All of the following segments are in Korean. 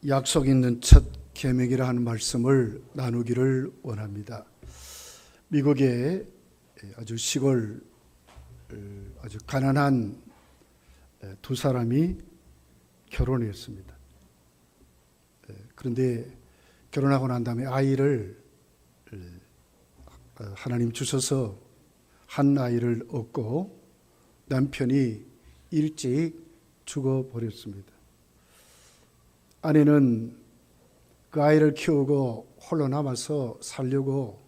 약속 있는 첫 계명이라 하는 말씀을 나누기를 원합니다. 미국의 아주 시골 아주 가난한 두 사람이 결혼했습니다. 그런데 결혼하고 난 다음에 아이를 하나님 주셔서 한 아이를 얻고 남편이 일찍 죽어버렸습니다. 아내는 그 아이를 키우고 홀로 남아서 살려고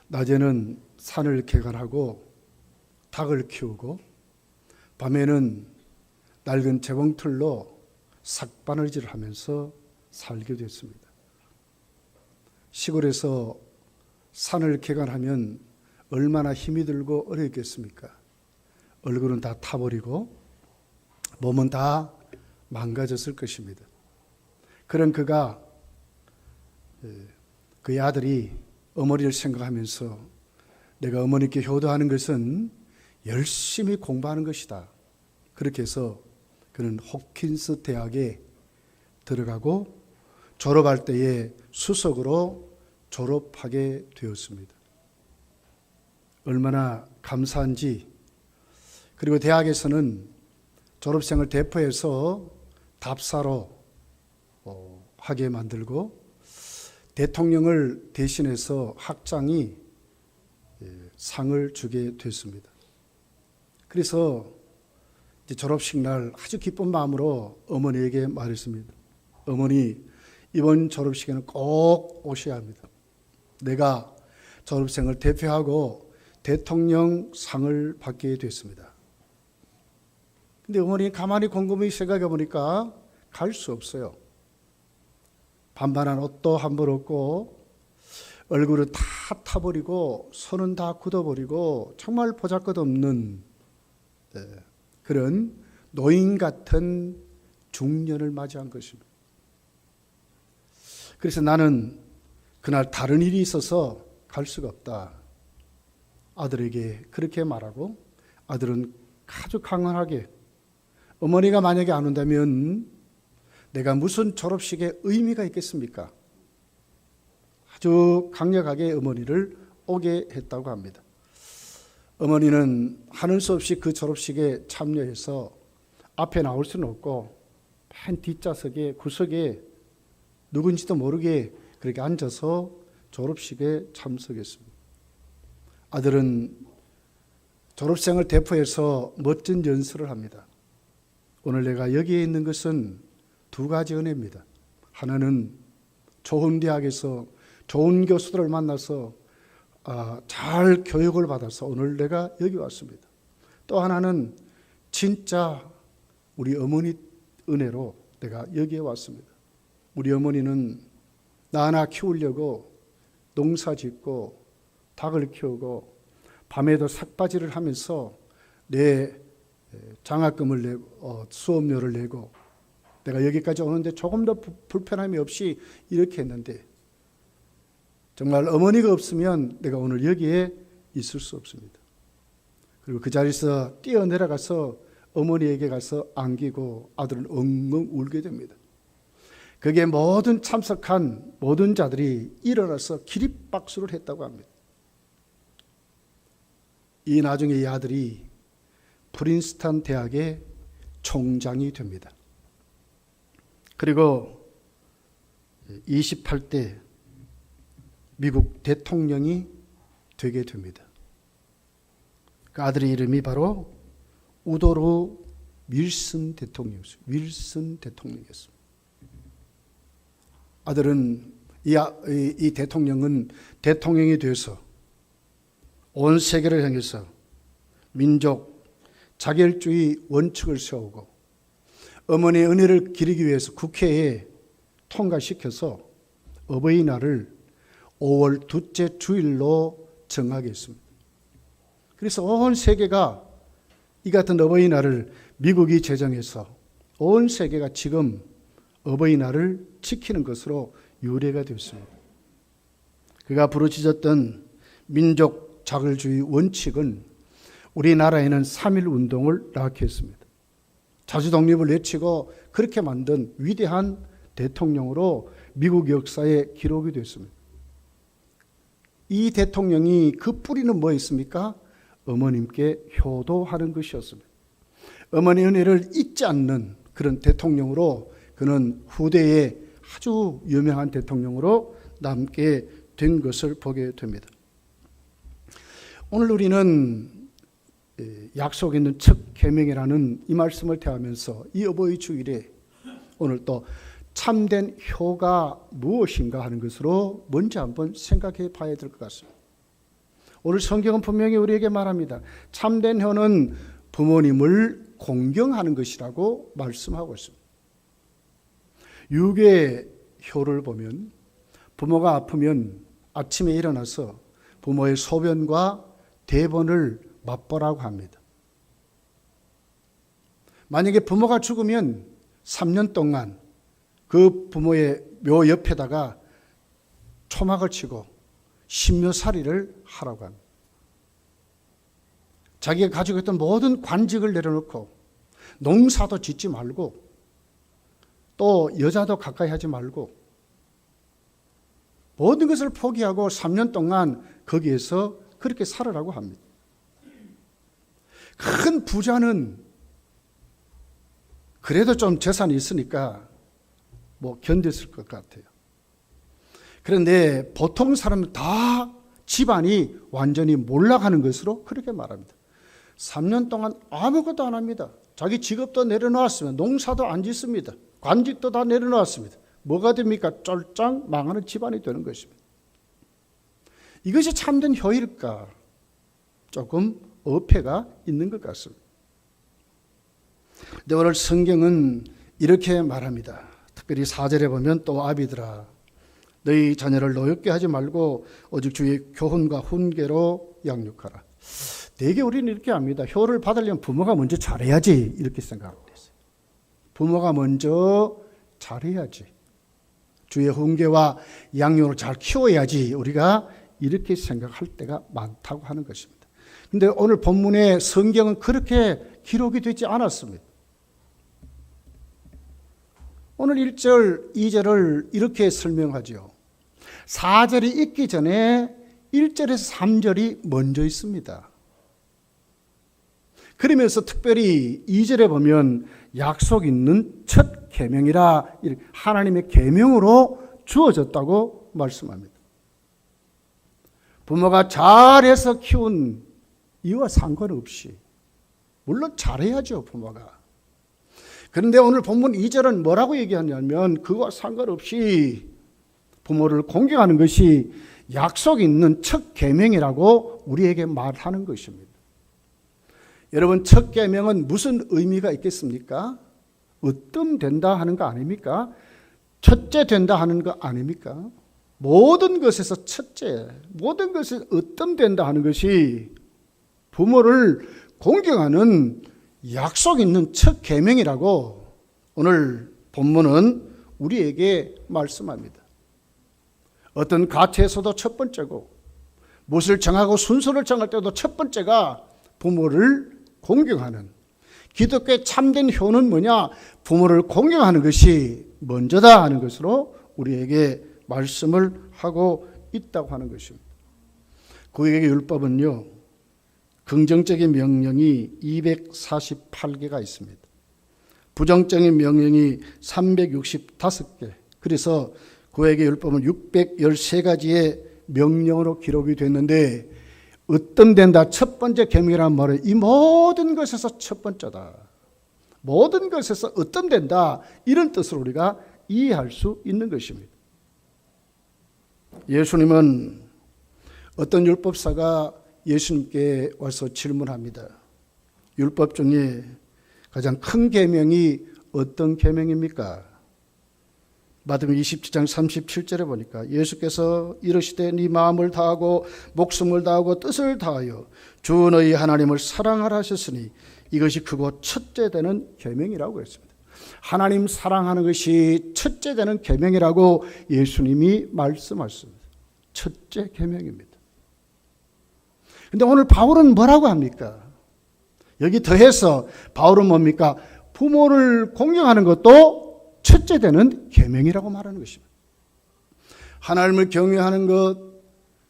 낮에는 산을 개간하고 닭을 키우고 밤에는 낡은 재봉틀로 삭바느질을 하면서 살게 됐습니다. 시골에서 산을 개간하면 얼마나 힘이 들고 어렵겠습니까? 얼굴은 다 타버리고 몸은 다 망가졌을 것입니다. 그런 그가 그의 아들이 어머니를 생각하면서 내가 어머니께 효도하는 것은 열심히 공부하는 것이다. 그렇게 해서 그는 호킨스 대학에 들어가고 졸업할 때에 수석으로 졸업하게 되었습니다. 얼마나 감사한지. 그리고 대학에서는 졸업생을 대표해서 답사로 하게 만들고 대통령을 대신해서 학장이 상을 주게 됐습니다. 그래서 졸업식 날 아주 기쁜 마음으로 어머니에게 말했습니다. 어머니, 이번 졸업식에는 꼭 오셔야 합니다. 내가 졸업생을 대표하고 대통령 상을 받게 됐습니다. 근데 어머니 가만히 곰곰이 생각해 보니까 갈 수 없어요. 반반한 옷도 한 벌 없고 얼굴은 다 타버리고 손은 다 굳어버리고 정말 보잘것없는 그런 노인 같은 중년을 맞이한 것입니다. 그래서 나는 그날 다른 일이 있어서 갈 수가 없다. 아들에게 그렇게 말하고 아들은 아주 강하게 어머니가 만약에 안 온다면 내가 무슨 졸업식에 의미가 있겠습니까? 아주 강력하게 어머니를 오게 했다고 합니다. 어머니는 하는 수 없이 그 졸업식에 참여해서 앞에 나올 수는 없고 맨 뒷좌석에 구석에 누군지도 모르게 그렇게 앉아서 졸업식에 참석했습니다. 아들은 졸업생을 대표해서 멋진 연설을 합니다. 오늘 내가 여기에 있는 것은 두 가지 은혜입니다. 하나는 좋은 대학에서 좋은 교수들을 만나서 잘 교육을 받아서 오늘 내가 여기 왔습니다. 또 하나는 진짜 우리 어머니 은혜로 내가 여기에 왔습니다. 우리 어머니는 나 하나 키우려고 농사 짓고 닭을 키우고 밤에도 삭바지를 하면서 내 장학금을 내고 수업료를 내고 내가 여기까지 오는데 조금 더 불편함이 없이 이렇게 했는데 정말 어머니가 없으면 내가 오늘 여기에 있을 수 없습니다. 그리고 그 자리에서 뛰어내려가서 어머니에게 가서 안기고 아들은 엉엉 울게 됩니다. 그게 모든 참석한 모든 자들이 일어나서 기립박수를 했다고 합니다. 이 나중에 이 아들이 프린스턴 대학의 총장이 됩니다. 그리고 28대 미국 대통령이 되게 됩니다. 그 아들의 이름이 바로 우도로 윌슨 대통령이었어요. 윌슨 대통령이었습니다. 아들은 이 대통령은 대통령이 되어서 온 세계를 향해서 민족 자결주의 원칙을 세우고 어머니의 은혜를 기리기 위해서 국회에 통과시켜서 어버이날을 5월 둘째 주일로 정하게 했습니다. 그래서 온 세계가 이 같은 어버이날을 미국이 제정해서 온 세계가 지금 어버이날을 지키는 것으로 유래가 되었습니다. 그가 부르짖었던 민족 자결주의 원칙은 우리나라에는 3.1 운동을 낳게 했습니다. 자주 독립을 외치고 그렇게 만든 위대한 대통령으로 미국 역사에 기록이 됐습니다. 이 대통령이 그 뿌리는 뭐였습니까? 어머님께 효도하는 것이었습니다. 어머니 은혜를 잊지 않는 그런 대통령으로 그는 후대에 아주 유명한 대통령으로 남게 된 것을 보게 됩니다. 오늘 우리는 약속 있는 첫 계명이라는 이 말씀을 대하면서 이 어버이 주일에 오늘 또 참된 효가 무엇인가 하는 것으로 먼저 한번 생각해 봐야 될 것 같습니다. 오늘 성경은 분명히 우리에게 말합니다. 참된 효는 부모님을 공경하는 것이라고 말씀하고 있습니다. 육의 효를 보면 부모가 아프면 아침에 일어나서 부모의 소변과 대변을 맛보라고 합니다. 만약에 부모가 죽으면 3년 동안 그 부모의 묘 옆에다가 초막을 치고 신묘살이를 하라고 합니다. 자기가 가지고 있던 모든 관직을 내려놓고 농사도 짓지 말고 또 여자도 가까이 하지 말고 모든 것을 포기하고 3년 동안 거기에서 그렇게 살으라고 합니다. 큰 부자는 그래도 좀 재산이 있으니까 견뎠을 것 같아요. 그런데 보통 사람은 다 집안이 완전히 몰락하는 것으로 그렇게 말합니다. 3년 동안 아무것도 안 합니다. 자기 직업도 내려놓았으면 농사도 안 짓습니다. 관직도 다 내려놓았습니다. 뭐가 됩니까? 쫄짱 망하는 집안이 되는 것입니다. 이것이 참된 효일까? 조금 어폐가 있는 것 같습니다. 근데 오늘 성경은 이렇게 말합니다. 특별히 4절에 보면 또 아비들아 너희 자녀를 노엽게 하지 말고 오직 주의 교훈과 훈계로 양육하라. 대개 우리는 이렇게 합니다. 효를 받으려면 부모가 먼저 잘해야지 이렇게 생각하고 있어요. 부모가 먼저 잘해야지. 주의 훈계와 양육을 잘 키워야지 우리가 이렇게 생각할 때가 많다고 하는 것입니다. 그런데 오늘 본문의 성경은 그렇게 기록이 되지 않았습니다. 오늘 1절, 2절을 이렇게 설명하죠. 4절이 있기 전에 1절에서 3절이 먼저 있습니다. 그러면서 특별히 2절에 보면 약속 있는 첫 계명이라 하나님의 계명으로 주어졌다고 말씀합니다. 부모가 잘해서 키운 이와 상관없이 물론 잘해야죠 부모가. 그런데 오늘 본문 2절은 뭐라고 얘기하냐면 그와 상관없이 부모를 공경하는 것이 약속 있는 첫 계명이라고 우리에게 말하는 것입니다. 여러분 첫 계명은 무슨 의미가 있겠습니까? 으뜸된다 하는 거 아닙니까? 첫째 된다 하는 거 아닙니까? 모든 것에서 첫째, 모든 것에 으뜸된다 하는 것이 부모를 공경하는 약속 있는 첫 계명이라고 오늘 본문은 우리에게 말씀합니다. 어떤 가치에서도 첫 번째고 무엇을 정하고 순서를 정할 때도 첫 번째가 부모를 공경하는, 기독교의 참된 효는 뭐냐? 부모를 공경하는 것이 먼저다 하는 것으로 우리에게 말씀을 하고 있다고 하는 것입니다. 구약의 율법은요, 긍정적인 명령이 248개가 있습니다. 부정적인 명령이 365개. 그래서 구약의 율법은 613가지의 명령으로 기록이 됐는데 으뜸된다 첫 번째 계명이라는 말은 이 모든 것에서 첫 번째다. 모든 것에서 으뜸된다 이런 뜻으로 우리가 이해할 수 있는 것입니다. 예수님은 어떤 율법사가 예수님께 와서 질문합니다. 율법 중에 가장 큰 계명이 어떤 계명입니까? 마태복음 27장 37절에 보니까 예수께서 이르시되 네 마음을 다하고 목숨을 다하고 뜻을 다하여 주 너희 하나님을 사랑하라 하셨으니 이것이 크고 첫째 되는 계명이라고 했습니다. 하나님 사랑하는 것이 첫째 되는 계명이라고 예수님이 말씀하셨습니다. 첫째 계명입니다. 그런데 오늘 바울은 뭐라고 합니까? 여기 더해서 바울은 뭡니까? 부모를 공경하는 것도 첫째 되는 계명이라고 말하는 것입니다. 하나님을 경외하는 것,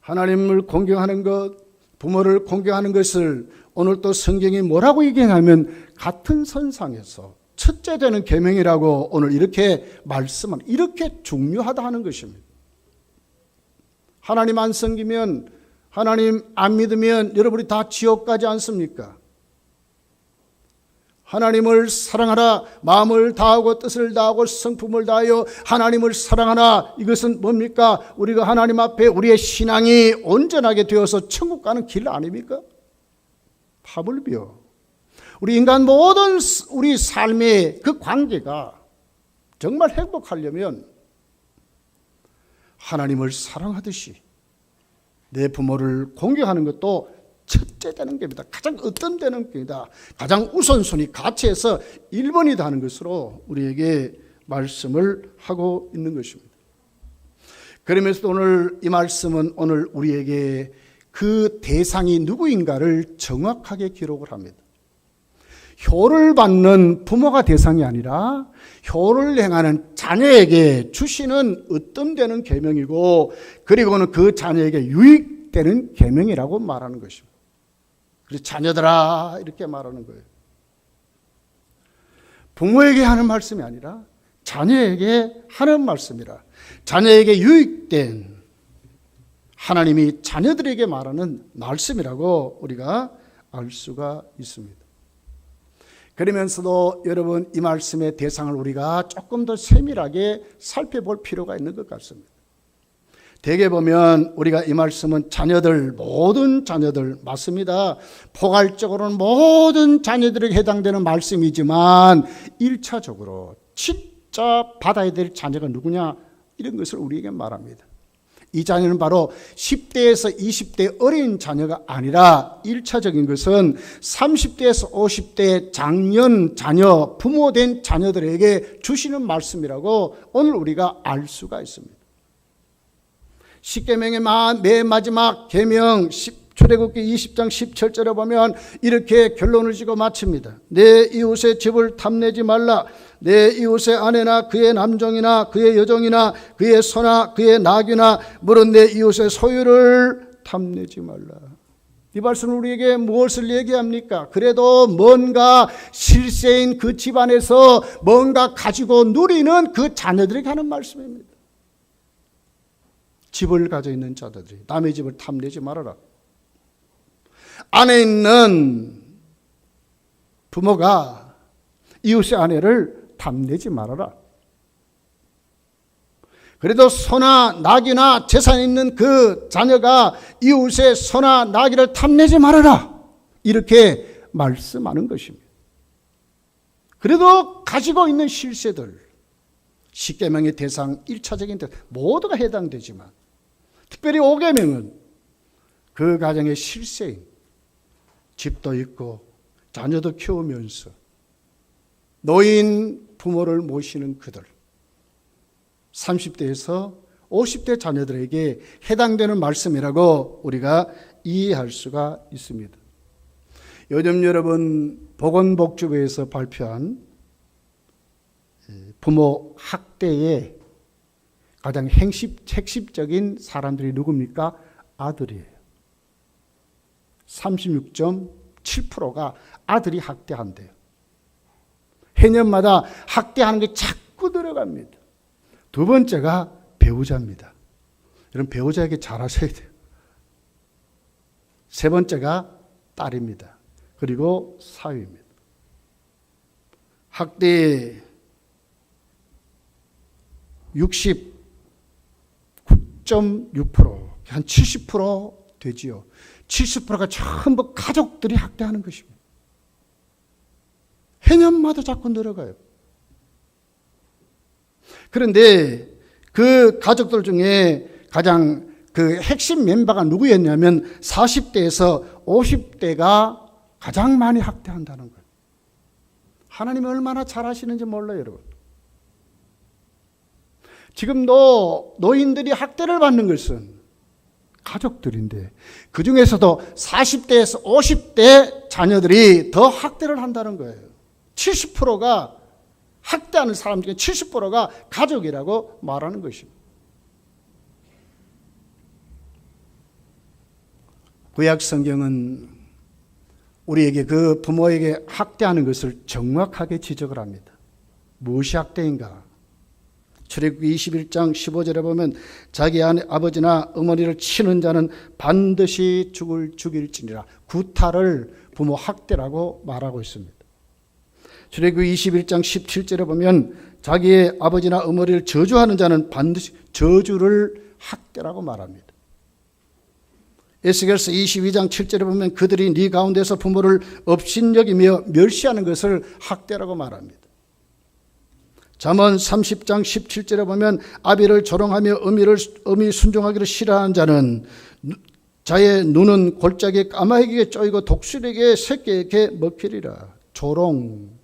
하나님을 공경하는 것, 부모를 공경하는 것을 오늘 또 성경이 뭐라고 얘기하냐면 같은 선상에서 첫째 되는 계명이라고 오늘 이렇게 말씀하는, 이렇게 중요하다 하는 것입니다. 하나님 안 섬기면, 하나님 안 믿으면 여러분이 다 지옥 가지 않습니까? 하나님을 사랑하라, 마음을 다하고 뜻을 다하고 성품을 다하여 하나님을 사랑하라. 이것은 뭡니까? 우리가 하나님 앞에 우리의 신앙이 온전하게 되어서 천국 가는 길 아닙니까? 파불비어. 우리 인간 모든 우리 삶의 그 관계가 정말 행복하려면 하나님을 사랑하듯이 내 부모를 공경하는 것도 첫째 되는 겁니다. 가장 으뜸되는 겁니다. 가장 우선순위 가치에서 1번이다 하는 것으로 우리에게 말씀을 하고 있는 것입니다. 그러면서도 오늘 이 말씀은 오늘 우리에게 그 대상이 누구인가를 정확하게 기록을 합니다. 효를 받는 부모가 대상이 아니라 효를 행하는 자녀에게 주시는 으뜸되는 계명이고, 그리고는 그 자녀에게 유익되는 계명이라고 말하는 것입니다. 그래서 자녀들아 이렇게 말하는 거예요. 부모에게 하는 말씀이 아니라 자녀에게 하는 말씀이라. 자녀에게 유익된, 하나님이 자녀들에게 말하는 말씀이라고 우리가 알 수가 있습니다. 그러면서도 여러분, 이 말씀의 대상을 우리가 조금 더 세밀하게 살펴볼 필요가 있는 것 같습니다. 대개 보면 우리가 이 말씀은 자녀들, 모든 자녀들 맞습니다. 포괄적으로는 모든 자녀들에게 해당되는 말씀이지만 1차적으로 진짜 받아야 될 자녀가 누구냐, 이런 것을 우리에게 말합니다. 이 자녀는 바로 10대에서 20대 어린 자녀가 아니라 1차적인 것은 30대에서 50대 장년 자녀, 부모된 자녀들에게 주시는 말씀이라고 오늘 우리가 알 수가 있습니다. 십계명의 맨 마지막 계명 출애굽기 20장 17절에 보면 이렇게 결론을 지고 마칩니다. 내 이웃의 집을 탐내지 말라. 내 이웃의 아내나 그의 남종이나 그의 여종이나 그의 소나 그의 나귀나 물은 내 이웃의 소유를 탐내지 말라. 이 말씀은 우리에게 무엇을 얘기합니까? 그래도 뭔가 실세인 그 집안에서 뭔가 가지고 누리는 그 자녀들에게 하는 말씀입니다. 집을 가지고 있는 자들이 남의 집을 탐내지 말아라. 안에 있는 부모가 이웃의 아내를 탐내지 말아라. 그래도 소나 나귀나 재산이 있는 그 자녀가 이웃의 소나 나귀를 탐내지 말아라. 이렇게 말씀하는 것입니다. 그래도 가지고 있는 실세들, 십계명의 대상 1차적인 대상 모두가 해당되지만 특별히 5계명은 그 가정의 실세인, 집도 있고 자녀도 키우면서 노인 부모를 모시는 그들, 30대에서 50대 자녀들에게 해당되는 말씀이라고 우리가 이해할 수가 있습니다. 요즘 여러분 보건복지부에서 발표한 부모 학대의 가장 핵심적인 사람들이 누굽니까? 아들이에요. 36.7%가 아들이 학대한대요. 해년마다 학대하는 게 자꾸 들어갑니다. 두 번째가 배우자입니다. 여러분 배우자에게 잘하셔야 돼요. 세 번째가 딸입니다. 그리고 사위입니다. 학대의 69.6%, 한 70% 되지요. 70%가 전부 가족들이 학대하는 것입니다. 해년마다 자꾸 늘어가요. 그런데 그 가족들 중에 가장 그 핵심 멤버가 누구였냐면 40대에서 50대가 가장 많이 학대한다는 거예요. 하나님이 얼마나 잘하시는지 몰라요, 여러분. 지금도 노인들이 학대를 받는 것은 가족들인데 그 중에서도 40대에서 50대 자녀들이 더 학대를 한다는 거예요. 70%가 학대하는 사람 중에 70%가 가족이라고 말하는 것입니다. 구약 성경은 우리에게 그 부모에게 학대하는 것을 정확하게 지적을 합니다. 무엇이 학대인가? 출애굽기 21장 15절에 보면 자기 아버지나 어머니를 치는 자는 반드시 죽일지니라. 구타를 부모 학대라고 말하고 있습니다. 출애굽기 21장 17절에 보면 자기의 아버지나 어머니를 저주하는 자는 반드시 저주를 학대라고 말합니다. 에스겔서 22장 7절에 보면 그들이 네 가운데서 부모를 업신여기며 멸시하는 것을 학대라고 말합니다. 잠언 30장 17절에 보면 아비를 조롱하며 어미 순종하기를 싫어하는 자는 자의 눈은 골짜기에 까마귀에게 쪼이고 독수리에게 새끼에게 먹히리라. 조롱.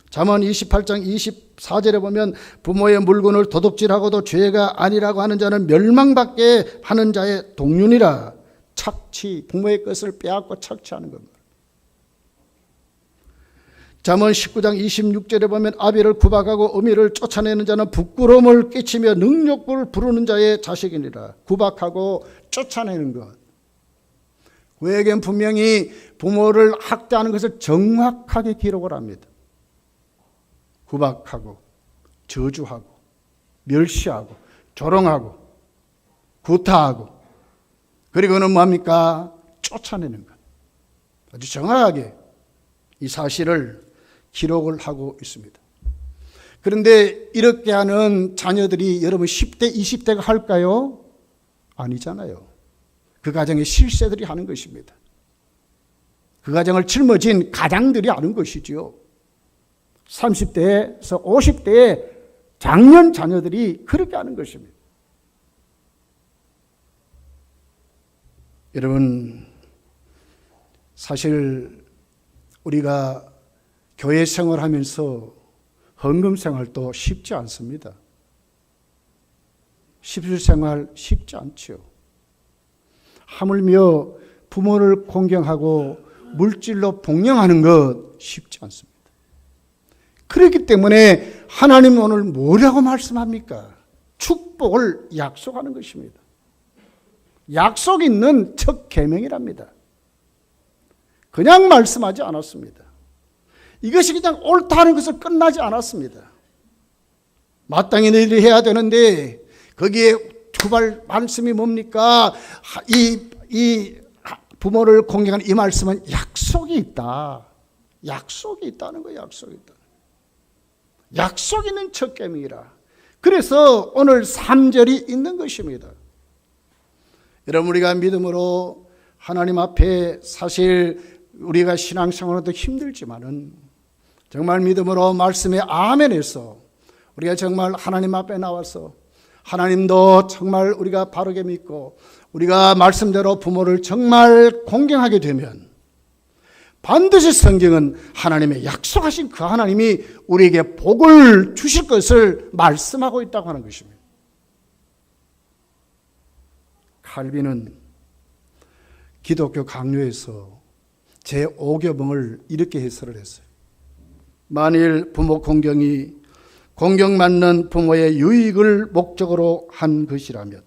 잠언 28장 24절에 보면 부모의 물건을 도둑질하고도 죄가 아니라고 하는 자는 멸망받게 하는 자의 동륜이라. 착취, 부모의 것을 빼앗고 착취하는 겁니다. 잠언 19장 26절에 보면 아비를 구박하고 어미를 쫓아내는 자는 부끄러움을 끼치며 능욕을 부르는 자의 자식이니라. 구박하고 쫓아내는 것. 구약에는 분명히 부모를 학대하는 것을 정확하게 기록을 합니다. 구박하고 저주하고 멸시하고 조롱하고 구타하고 그리고는 뭡니까? 쫓아내는 것. 아주 정확하게 이 사실을 기록을 하고 있습니다. 그런데 이렇게 하는 자녀들이 여러분 10대, 20대가 할까요? 아니잖아요. 그 가정의 실세들이 하는 것입니다. 그 가정을 짊어진 가장들이 하는 것이지요. 30대에서 50대의 장년 자녀들이 그렇게 하는 것입니다. 여러분, 사실 우리가 교회 생활하면서 헌금 생활도 쉽지 않습니다. 십일 생활 쉽지 않죠. 하물며 부모를 공경하고 물질로 복령하는 것 쉽지 않습니다. 그렇기 때문에 하나님 오늘 뭐라고 말씀합니까? 축복을 약속하는 것입니다. 약속 있는 첫 계명이랍니다. 그냥 말씀하지 않았습니다. 이것이 그냥 옳다는 것을 끝나지 않았습니다. 마땅히 너희들이 해야 되는데 거기에 두발 말씀이 뭡니까? 이 부모를 공경하는 이 말씀은 약속이 있다. 약속이 있다는 거예요. 약속이 있다. 약속 있는 첫 계명이라. 그래서 오늘 3절이 있는 것입니다. 여러분, 우리가 믿음으로 하나님 앞에 사실 우리가 신앙생활도 힘들지만은 정말 믿음으로 말씀에 아멘해서 우리가 정말 하나님 앞에 나와서 하나님도 정말 우리가 바르게 믿고 우리가 말씀대로 부모를 정말 공경하게 되면 반드시 성경은 하나님의 약속하신 그 하나님이 우리에게 복을 주실 것을 말씀하고 있다고 하는 것입니다. 칼빈은 기독교 강요에서 제5교봉을 이렇게 해설을 했어요. 만일 부모 공경이 공경받는 부모의 유익을 목적으로 한 것이라면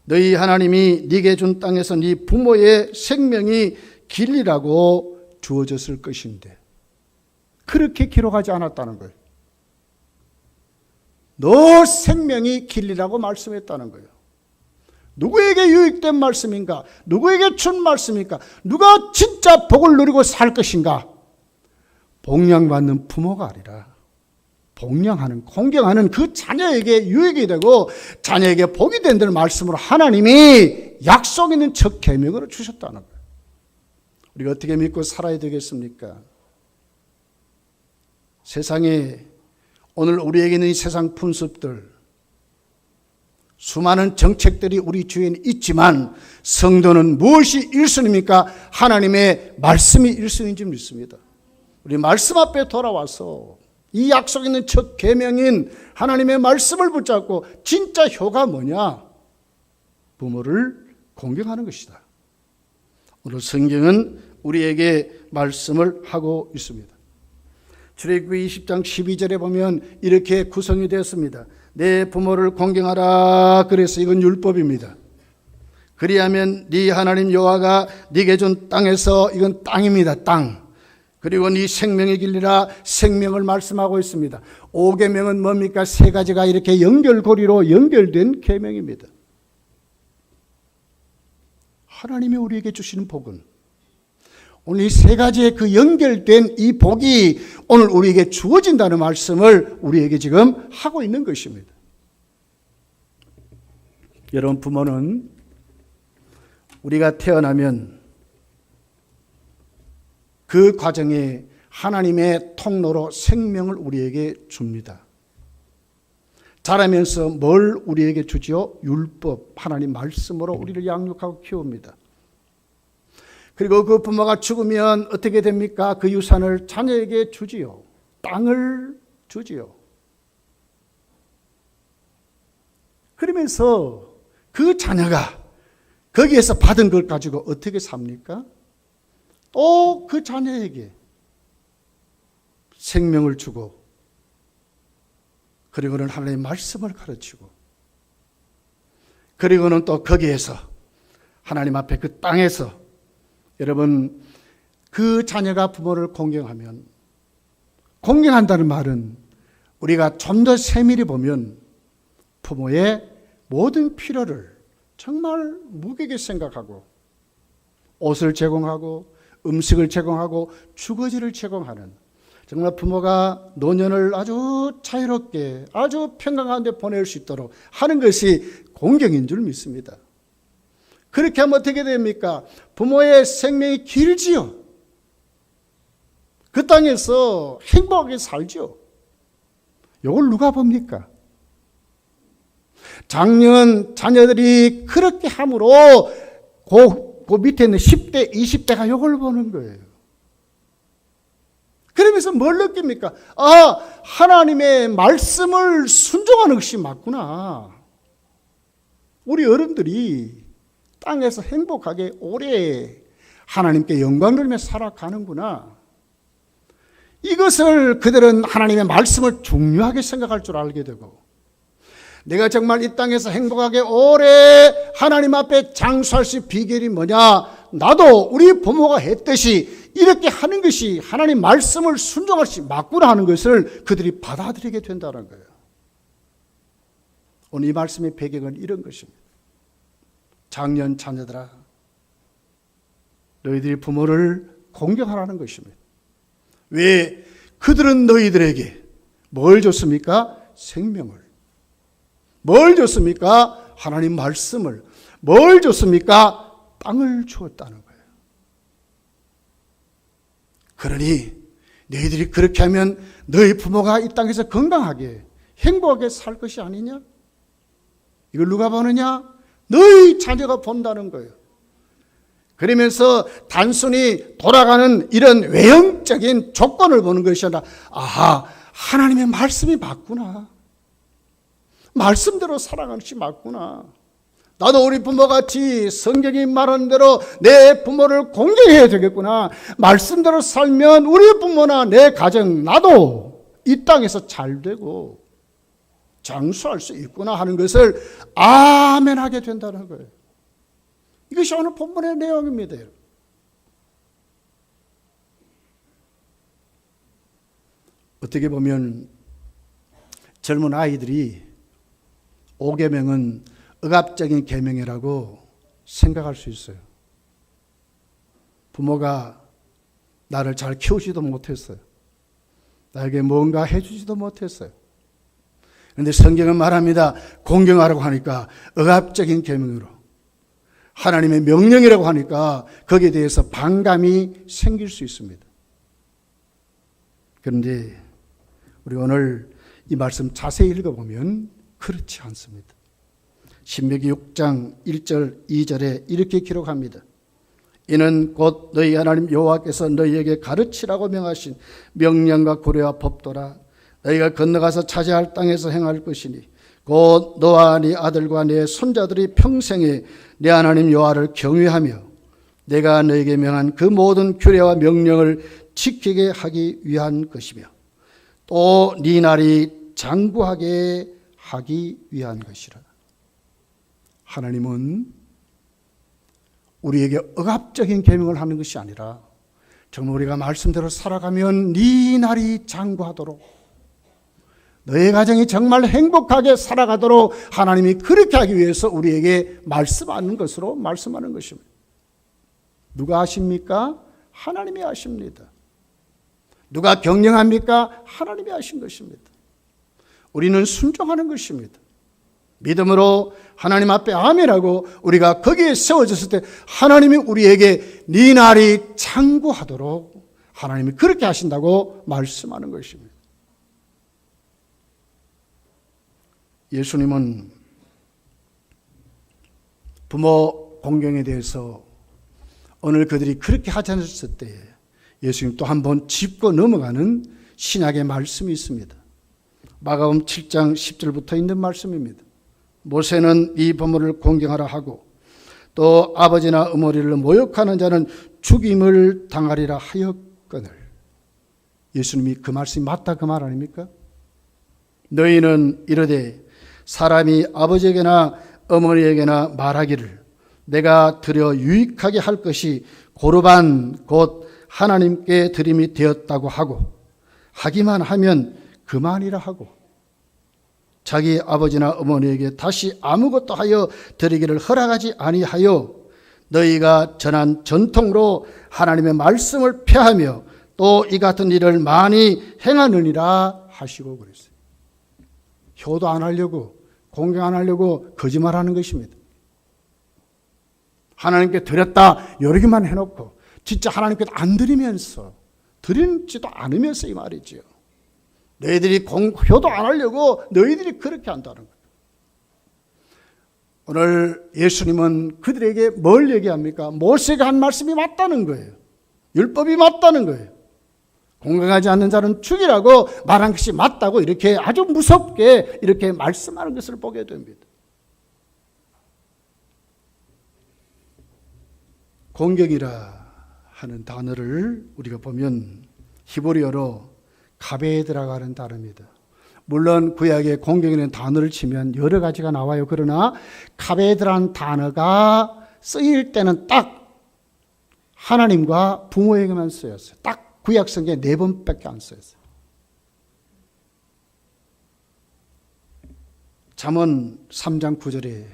너희 하나님이 네게 준 땅에서 네 부모의 생명이 길리라고 주어졌을 것인데 그렇게 기록하지 않았다는 거예요. 너 생명이 길리라고 말씀했다는 거예요. 누구에게 유익된 말씀인가? 누구에게 준 말씀인가? 누가 진짜 복을 누리고 살 것인가? 복양받는 부모가 아니라 복양하는, 공경하는 그 자녀에게 유익이 되고 자녀에게 복이 된다는 말씀으로 하나님이 약속 있는 첫 계명으로 주셨다는 거예요. 우리가 어떻게 믿고 살아야 되겠습니까? 세상에 오늘 우리에게 있는 이 세상 풍습들, 수많은 정책들이 우리 주위에 있지만 성도는 무엇이 1순위입니까? 하나님의 말씀이 1순위인지 믿습니다. 우리 말씀 앞에 돌아와서 이 약속 있는 첫 계명인 하나님의 말씀을 붙잡고 진짜 효가 뭐냐? 부모를 공경하는 것이다. 오늘 성경은 우리에게 말씀을 하고 있습니다. 출애굽기 20장 12절에 보면 이렇게 구성이 되었습니다. 내 부모를 공경하라. 그래서 이건 율법입니다. 그리하면 네 하나님 여호와가 네게 준 땅에서, 이건 땅입니다. 땅. 그리고 네 생명의 길이라, 생명을 말씀하고 있습니다. 5계명은 뭡니까? 세 가지가 이렇게 연결고리로 연결된 계명입니다. 하나님이 우리에게 주시는 복은, 오늘 이 세 가지의 그 연결된 이 복이 오늘 우리에게 주어진다는 말씀을 우리에게 지금 하고 있는 것입니다. 여러분, 부모는 우리가 태어나면 그 과정에 하나님의 통로로 생명을 우리에게 줍니다. 자라면서 뭘 우리에게 주지요? 율법, 하나님 말씀으로 우리를 양육하고 키웁니다. 그리고 그 부모가 죽으면 어떻게 됩니까? 그 유산을 자녀에게 주지요. 땅을 주지요. 그러면서 그 자녀가 거기에서 받은 걸 가지고 어떻게 삽니까? 또 그 자녀에게 생명을 주고, 그리고는 하나님의 말씀을 가르치고, 그리고는 또 거기에서 하나님 앞에 그 땅에서, 여러분, 그 자녀가 부모를 공경하면, 공경한다는 말은 우리가 좀 더 세밀히 보면 부모의 모든 필요를 정말 무게하게 생각하고, 옷을 제공하고 음식을 제공하고 주거지를 제공하는, 정말 부모가 노년을 아주 자유롭게 아주 평강한 데 보낼 수 있도록 하는 것이 공경인 줄 믿습니다. 그렇게 하면 어떻게 됩니까? 부모의 생명이 길지요. 그 땅에서 행복하게 살죠. 이걸 누가 봅니까? 작년 자녀들이 그렇게 함으로 그 밑에 있는 10대, 20대가 이걸 보는 거예요. 그러면서 뭘 느낍니까? 아, 하나님의 말씀을 순종하는 것이 맞구나. 우리 어른들이 땅에서 행복하게 오래 하나님께 영광 돌리며 살아가는구나. 이것을 그들은 하나님의 말씀을 중요하게 생각할 줄 알게 되고, 내가 정말 이 땅에서 행복하게 오래 하나님 앞에 장수할 수 있는 비결이 뭐냐? 나도 우리 부모가 했듯이 이렇게 하는 것이 하나님 말씀을 순종할 수 맞구나 하는 것을 그들이 받아들이게 된다는 거예요. 오늘 이 말씀의 배경은 이런 것입니다. 작년 자녀들아, 너희들이 부모를 공경하라는 것입니다. 왜? 그들은 너희들에게 뭘 줬습니까? 생명을. 뭘 줬습니까? 하나님 말씀을. 뭘 줬습니까? 땅을 주었다는 거예요. 그러니 너희들이 그렇게 하면 너희 부모가 이 땅에서 건강하게 행복하게 살 것이 아니냐? 이걸 누가 보느냐? 너희 자녀가 본다는 거예요. 그러면서 단순히 돌아가는 이런 외형적인 조건을 보는 것이 아니라, 아하, 하나님의 말씀이 맞구나. 말씀대로 살아가는 것이 맞구나. 나도 우리 부모같이 성경이 말하는 대로 내 부모를 공경해야 되겠구나. 말씀대로 살면 우리 부모나 내 가정, 나도 이 땅에서 잘 되고 장수할 수 있구나 하는 것을 아멘하게 된다는 거예요. 이것이 오늘 본문의 내용입니다. 어떻게 보면 젊은 아이들이 5계명은 억압적인 계명이라고 생각할 수 있어요. 부모가 나를 잘 키우지도 못했어요. 나에게 뭔가 해주지도 못했어요. 그런데 성경은 말합니다. 공경하라고 하니까 억압적인 계명으로, 하나님의 명령이라고 하니까 거기에 대해서 반감이 생길 수 있습니다. 그런데 우리 오늘 이 말씀 자세히 읽어보면 그렇지 않습니다. 신명기 6장 1절 2절에 이렇게 기록합니다. 이는 곧 너희 하나님 여호와께서 너희에게 가르치라고 명하신 명령과 구례와 법도라. 너희가 건너가서 차지할 땅에서 행할 것이니 곧 너와 네 아들과 네 손자들이 평생에 네 하나님 여호와를 경외하며 내가 너희에게 명한 그 모든 규례와 명령을 지키게 하기 위한 것이며, 또 네 날이 장구하게 하기 위한 것이라. 하나님은 우리에게 억압적인 계명을 하는 것이 아니라 정말 우리가 말씀대로 살아가면 네 날이 장구하도록, 너의 가정이 정말 행복하게 살아가도록 하나님이 그렇게 하기 위해서 우리에게 말씀하는 것으로 말씀하는 것입니다. 누가 아십니까? 하나님이 아십니다. 누가 경영합니까? 하나님이 하신 것입니다. 우리는 순종하는 것입니다. 믿음으로 하나님 앞에 아멘하고 우리가 거기에 세워졌을 때 하나님이 우리에게 네 날이 장구하도록 하나님이 그렇게 하신다고 말씀하는 것입니다. 예수님은 부모 공경에 대해서 오늘 그들이 그렇게 하지 않았을 때 예수님 또 한 번 짚고 넘어가는 신약의 말씀이 있습니다. 마가복음 7장 10절부터 있는 말씀입니다. 모세는 이 부모를 공경하라 하고 또 아버지나 어머니를 모욕하는 자는 죽임을 당하리라 하였거늘. 예수님이 그 말씀이 맞다 그 말 아닙니까? 너희는 이르되 사람이 아버지에게나 어머니에게나 말하기를 내가 드려 유익하게 할 것이 고르반 곧 하나님께 드림이 되었다고 하고 하기만 하면 그만이라 하고 자기 아버지나 어머니에게 다시 아무것도 하여 드리기를 허락하지 아니하여 너희가 전한 전통으로 하나님의 말씀을 폐하며 또 이 같은 일을 많이 행하느니라 하시고 그랬어요. 효도 안 하려고, 공경 안 하려고 거짓말하는 것입니다. 하나님께 드렸다 이러기만 해놓고 진짜 하나님께 안 드리면서, 드리지도 않으면서 이 말이지요. 너희들이 효도 안 하려고 너희들이 그렇게 한다는 거예요. 오늘 예수님은 그들에게 뭘 얘기합니까? 모세가 한 말씀이 맞다는 거예요. 율법이 맞다는 거예요. 공경하지 않는 자는 죽이라고 말한 것이 맞다고 이렇게 아주 무섭게 이렇게 말씀하는 것을 보게 됩니다. 공경이라 하는 단어를 우리가 보면 히브리어로 가베드라고 하는 단어입니다. 물론 구약에 공경이라는 단어를 치면 여러 가지가 나와요. 그러나 가베드라는 단어가 쓰일 때는 딱 하나님과 부모에게만 쓰였어요. 딱 구약 성경에 4번밖에 안 쓰였어요. 잠언 3장 9절에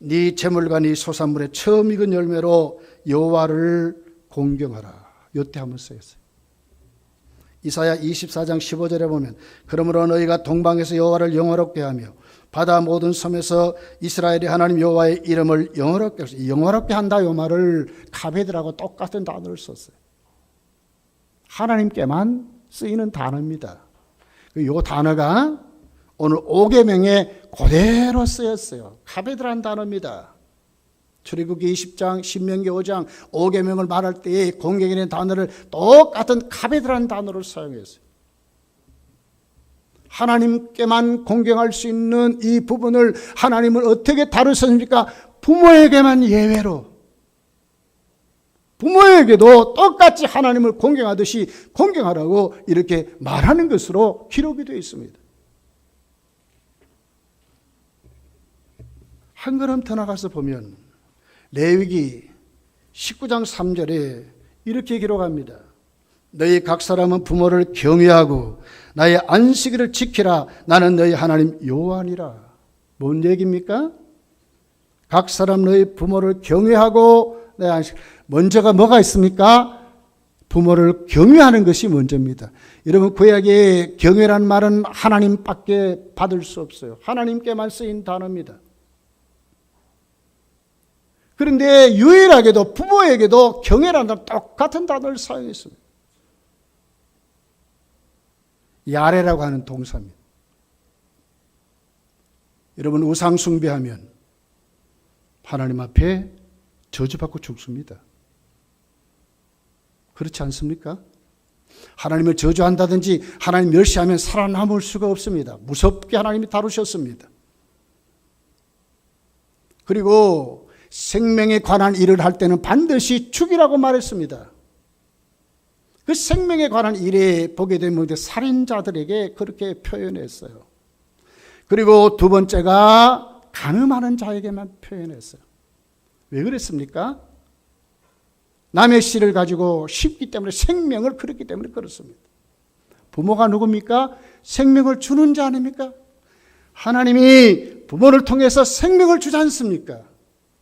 네 재물과 네 소산물의 처음 익은 열매로 여호와를 공경하라. 요때 한번 쓰였어요. 이사야 24장 15절에 보면 그러므로 너희가 동방에서 여호와를 영화롭게 하며 바다 모든 섬에서 이스라엘의 하나님 여호와의 이름을 영화롭게 한다. 이 말을 가베드라고 똑같은 단어를 썼어요. 하나님께만 쓰이는 단어입니다. 이 단어가 오늘 5계명에 그대로 쓰였어요. 가베드라는 단어입니다. 출애굽기 20장, 신명기 5장 5계명을 말할 때에 공경이라는 단어를 똑같은 가베드라는 단어를 사용했어요. 하나님께만 공경할 수 있는 이 부분을 하나님을 어떻게 다루셨습니까? 부모에게만 예외로, 부모에게도 똑같이 하나님을 공경하듯이 공경하라고 이렇게 말하는 것으로 기록이 되어 있습니다. 한 걸음 더 나가서 보면 레위기 19장 3절에 이렇게 기록합니다. 너희 각 사람은 부모를 경외하고 나의 안식일을 지키라. 나는 너희 하나님 여호와니라. 뭔 얘기입니까? 각 사람 너희 부모를 경외하고 나의 안식. 먼저가 뭐가 있습니까? 부모를 경외하는 것이 먼저입니다. 여러분 구약의 경외라는 말은 하나님밖에 받을 수 없어요. 하나님께만 쓰인 단어입니다. 그런데 유일하게도 부모에게도 경외라는 똑같은 단어를 사용했습니다. 야레라고 하는 동사입니다. 여러분 우상 숭배하면 하나님 앞에 저주받고 죽습니다. 그렇지 않습니까? 하나님을 저주한다든지 하나님 멸시하면 살아남을 수가 없습니다. 무섭게 하나님이 다루셨습니다. 그리고 생명에 관한 일을 할 때는 반드시 죽이라고 말했습니다. 그 생명에 관한 일에 보게 되면 살인자들에게 그렇게 표현했어요. 그리고 두 번째가 간음하는 자에게만 표현했어요. 왜 그랬습니까? 남의 씨를 가지고 씹기 때문에, 생명을 그렇기 때문에 그렇습니다. 부모가 누굽니까? 생명을 주는 자 아닙니까? 하나님이 부모를 통해서 생명을 주지 않습니까?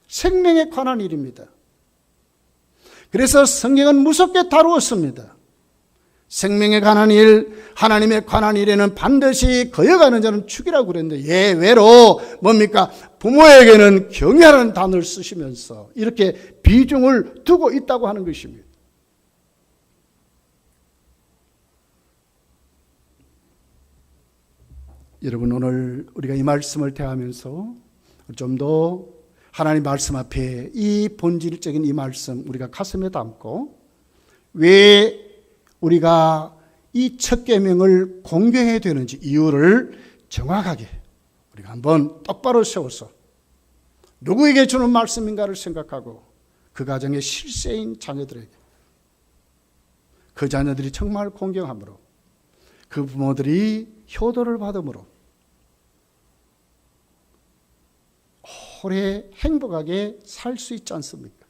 생명에 관한 일입니다. 그래서 성경은 무섭게 다루었습니다. 생명에 관한 일, 하나님에 관한 일에는 반드시 거역하는 자는 죽이라고 그랬는데 예외로 뭡니까? 부모에게는 경외하는 단어를 쓰시면서 이렇게 비중을 두고 있다고 하는 것입니다. 여러분, 오늘 우리가 이 말씀을 대하면서 좀 더 하나님 말씀 앞에 이 본질적인 이 말씀 우리가 가슴에 담고, 왜 우리가 이 첫 계명을 공경해야 되는지 이유를 정확하게 우리가 한번 똑바로 세워서 누구에게 주는 말씀인가를 생각하고, 그 가정의 실세인 자녀들에게, 그 자녀들이 정말 공경함으로, 그 부모들이 효도를 받음으로 오래 행복하게 살 수 있지 않습니까?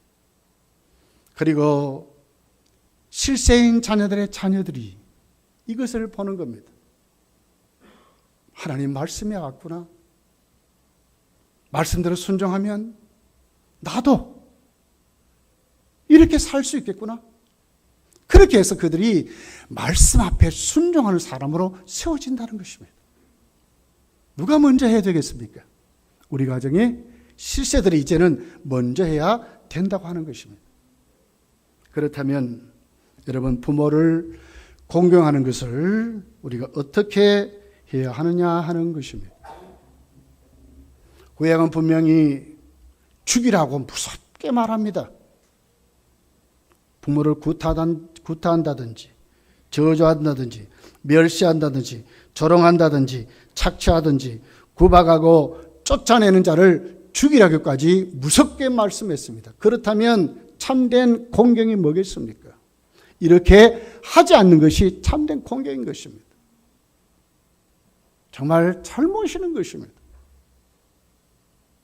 그리고 실세인 자녀들의 자녀들이 이것을 보는 겁니다. 하나님 말씀이 왔구나. 말씀대로 순종하면 나도 이렇게 살 수 있겠구나. 그렇게 해서 그들이 말씀 앞에 순종하는 사람으로 세워진다는 것입니다. 누가 먼저 해야 되겠습니까? 우리 가정의 실세들이 이제는 먼저 해야 된다고 하는 것입니다. 그렇다면 여러분, 부모를 공경하는 것을 우리가 어떻게 해야 하느냐 하는 것입니다. 구약은 분명히 죽이라고 무섭게 말합니다. 부모를 구타한다든지 저주한다든지 멸시한다든지 조롱한다든지 착취하든지 구박하고 쫓아내는 자를 죽이라고까지 무섭게 말씀했습니다. 그렇다면 참된 공경이 뭐겠습니까? 이렇게 하지 않는 것이 참된 공경인 것입니다. 정말 잘못이는 것입니다.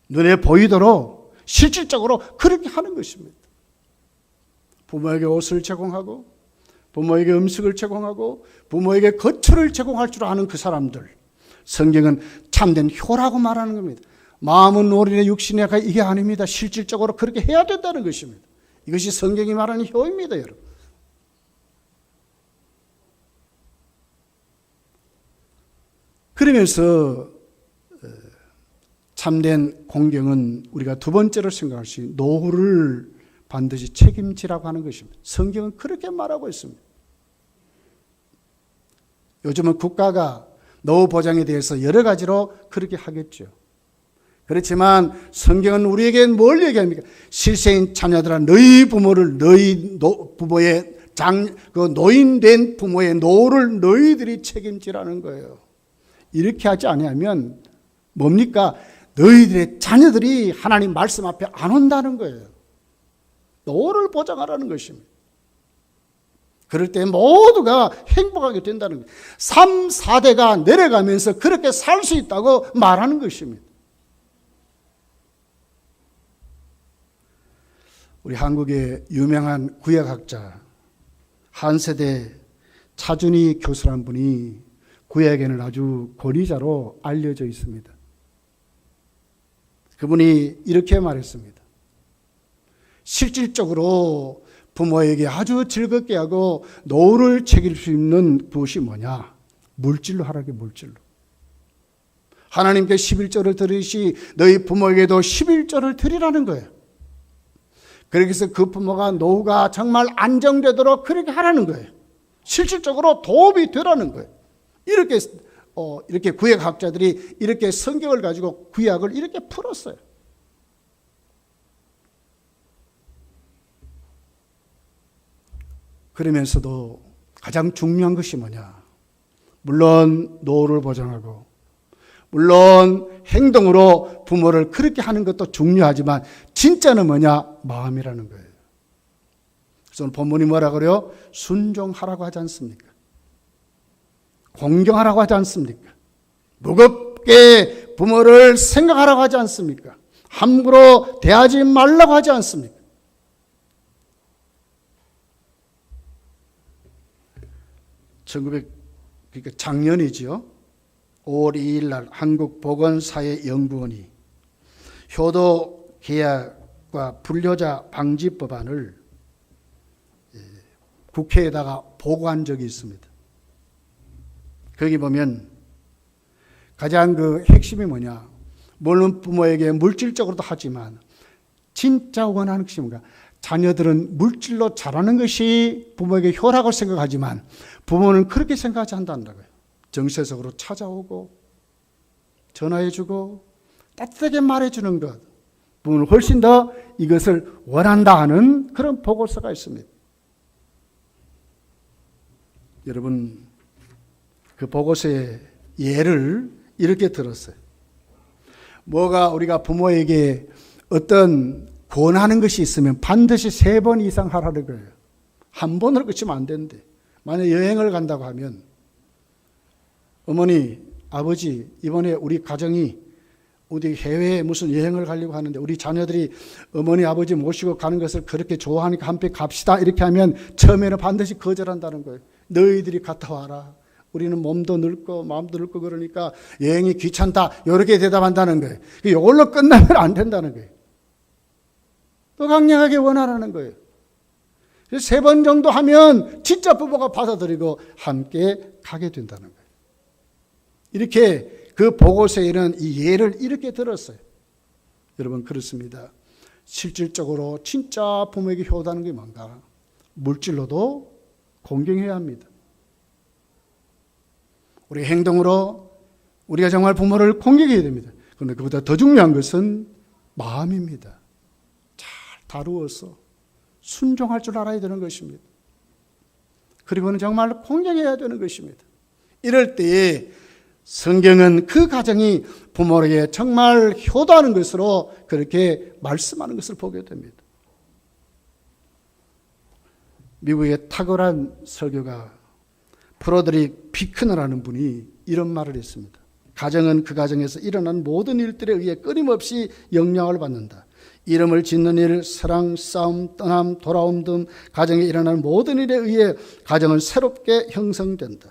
눈에 보이도록 실질적으로 그렇게 하는 것입니다. 부모에게 옷을 제공하고, 부모에게 음식을 제공하고, 부모에게 거처를 제공할 줄 아는 그 사람들, 성경은 참된 효라고 말하는 겁니다. 마음은 노리네 육신에 가, 이게 아닙니다. 실질적으로 그렇게 해야 된다는 것입니다. 이것이 성경이 말하는 효입니다, 여러분. 그러면서 참된 공경은 우리가 두 번째로 생각할 수 있는 노후를 반드시 책임지라고 하는 것입니다. 성경은 그렇게 말하고 있습니다. 요즘은 국가가 노후 보장에 대해서 여러 가지로 그렇게 하겠죠. 그렇지만 성경은 우리에게 뭘 얘기합니까? 실세인 자녀들아, 너희 부모를, 너희 부모의 그 노인된 부모의 노후를 너희들이 책임지라는 거예요. 이렇게 하지 아니하면 뭡니까? 너희들의 자녀들이 하나님 말씀 앞에 안 온다는 거예요. 노후를 보장하라는 것입니다. 그럴 때 모두가 행복하게 된다는 거예요. 3, 4대가 내려가면서 그렇게 살 수 있다고 말하는 것입니다. 우리 한국의 유명한 구약학자 한세대 차준희 교수란 분이 구약에는 아주 권위자로 알려져 있습니다. 그분이 이렇게 말했습니다. 실질적으로 부모에게 아주 즐겁게 하고 노후를 책임질 수 있는 것이 뭐냐? 물질로 하라게, 물질로. 하나님께 11조를 드리시 너희 부모에게도 11조를 드리라는 거예요. 그래서 그 부모가 노후가 정말 안정되도록 그렇게 하라는 거예요. 실질적으로 도움이 되라는 거예요. 이렇게 구약학자들이 이렇게 성경을 가지고 구약을 이렇게 풀었어요. 그러면서도 가장 중요한 것이 뭐냐? 물론 노후를 보장하고, 물론 행동으로 부모를 그렇게 하는 것도 중요하지만 진짜는 뭐냐? 마음이라는 거예요. 그래서 오늘 본문이 뭐라 그래요? 순종하라고 하지 않습니까? 공경하라고 하지 않습니까? 무겁게 부모를 생각하라고 하지 않습니까? 함부로 대하지 말라고 하지 않습니까? 그러니까 작년이죠. 5월 2일 날 한국보건사회연구원이 효도 계약과 불효자 방지 법안을 국회에다가 보고한 적이 있습니다. 거기 보면 가장 그 핵심이 뭐냐? 물론 부모에게 물질적으로도 하지만 진짜 원하는 것이 뭔가? 자녀들은 물질로 자라는 것이 부모에게 효라고 생각하지만 부모는 그렇게 생각하지 않는다는 거예요. 정서적으로 찾아오고 전화해주고 따뜻하게 말해주는 것, 부모는 훨씬 더 이것을 원한다 하는 그런 보고서가 있습니다. 여러분, 그 보고서의 예를 이렇게 들었어요. 뭐가 우리가 부모에게 어떤 권하는 것이 있으면 반드시 3번 이상 하라는 거예요. 한 번으로 그치면 안 되는데, 만약 여행을 간다고 하면 어머니, 아버지, 이번에 우리 가정이 어디 해외에 무슨 여행을 가려고 하는데 우리 자녀들이 어머니, 아버지 모시고 가는 것을 그렇게 좋아하니까 함께 갑시다. 이렇게 하면 처음에는 반드시 거절한다는 거예요. 너희들이 갔다 와라. 우리는 몸도 늙고 마음도 늙고 그러니까 여행이 귀찮다. 이렇게 대답한다는 거예요. 이걸로 끝나면 안 된다는 거예요. 또 강력하게 원하라는 거예요. 3번 정도 하면 진짜 부모가 받아들이고 함께 가게 된다는 거예요. 이렇게 그 보고서에는 이 예를 이렇게 들었어요. 여러분, 그렇습니다. 실질적으로 진짜 부모에게 효도하는 게 뭔가? 물질로도 공경해야 합니다. 우리 행동으로 우리가 정말 부모를 공경해야 됩니다. 그런데 그보다 더 중요한 것은 마음입니다. 잘 다루어서 순종할 줄 알아야 되는 것입니다. 그리고는 정말 공경해야 되는 것입니다. 이럴 때에 성경은 그 가정이 부모에게 정말 효도하는 것으로 그렇게 말씀하는 것을 보게 됩니다. 미국의 탁월한 설교가 프로드릭 비크너라는 분이 이런 말을 했습니다. 가정은 그 가정에서 일어난 모든 일들에 의해 끊임없이 영향을 받는다. 이름을 짓는 일, 사랑, 싸움, 떠남, 돌아옴 등 가정에 일어나는 모든 일에 의해 가정은 새롭게 형성된다.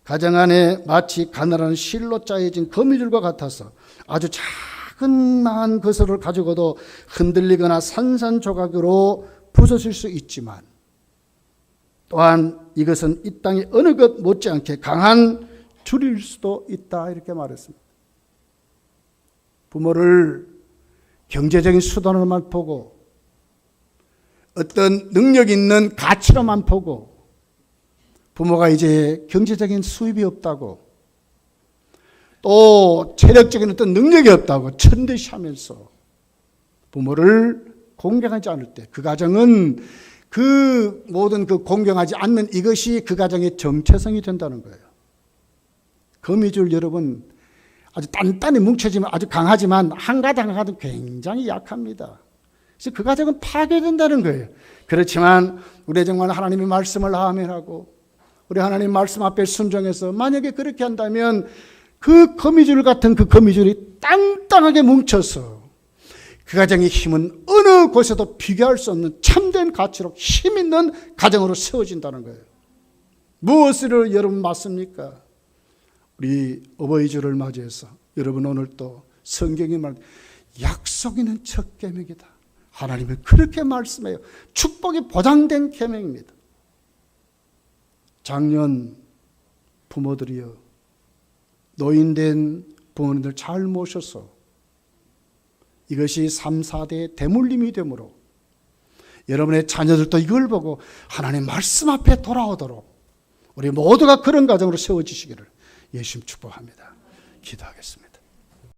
가정 안에 마치 가늘한 실로 짜여진 거미줄과 같아서 아주 작은 것을 가지고도 흔들리거나 산산조각으로 부서질 수 있지만 또한 이것은 이 땅의 어느 것 못지않게 강한 줄일 수도 있다. 이렇게 말했습니다. 부모를 경제적인 수단으로만 보고 어떤 능력 있는 가치로만 보고 부모가 이제 경제적인 수입이 없다고 또 체력적인 어떤 능력이 없다고 천대시 하면서 부모를 공경하지 않을 때 그 가정은 그 모든 그 공경하지 않는 이것이 그 가정의 정체성이 된다는 거예요. 거미줄 여러분 아주 단단히 뭉쳐지면 아주 강하지만 한 가닥 한 가닥 굉장히 약합니다. 그래서 그 가정은 파괴된다는 거예요. 그렇지만 우리 정말 하나님의 말씀을 아멘하고 우리 하나님 말씀 앞에 순종해서 만약에 그렇게 한다면 그 거미줄 같은 그 거미줄이 땅땅하게 뭉쳐서 그 가정의 힘은 어느 곳에도 비교할 수 없는 참된 가치로 힘 있는 가정으로 세워진다는 거예요. 무엇을 여러분 맞습니까? 우리 어버이 주를 맞이해서 여러분 오늘 또 성경이 말 약속 있는 첫 계명이다. 하나님은 그렇게 말씀해요. 축복이 보장된 계명입니다. 작년 부모들이여 노인된 부모님들 잘 모셔서 이것이 3, 4대 대물림이 되므로 여러분의 자녀들도 이걸 보고 하나님 말씀 앞에 돌아오도록 우리 모두가 그런 가정으로 세워지시기를 예수님 축복합니다. 기도하겠습니다.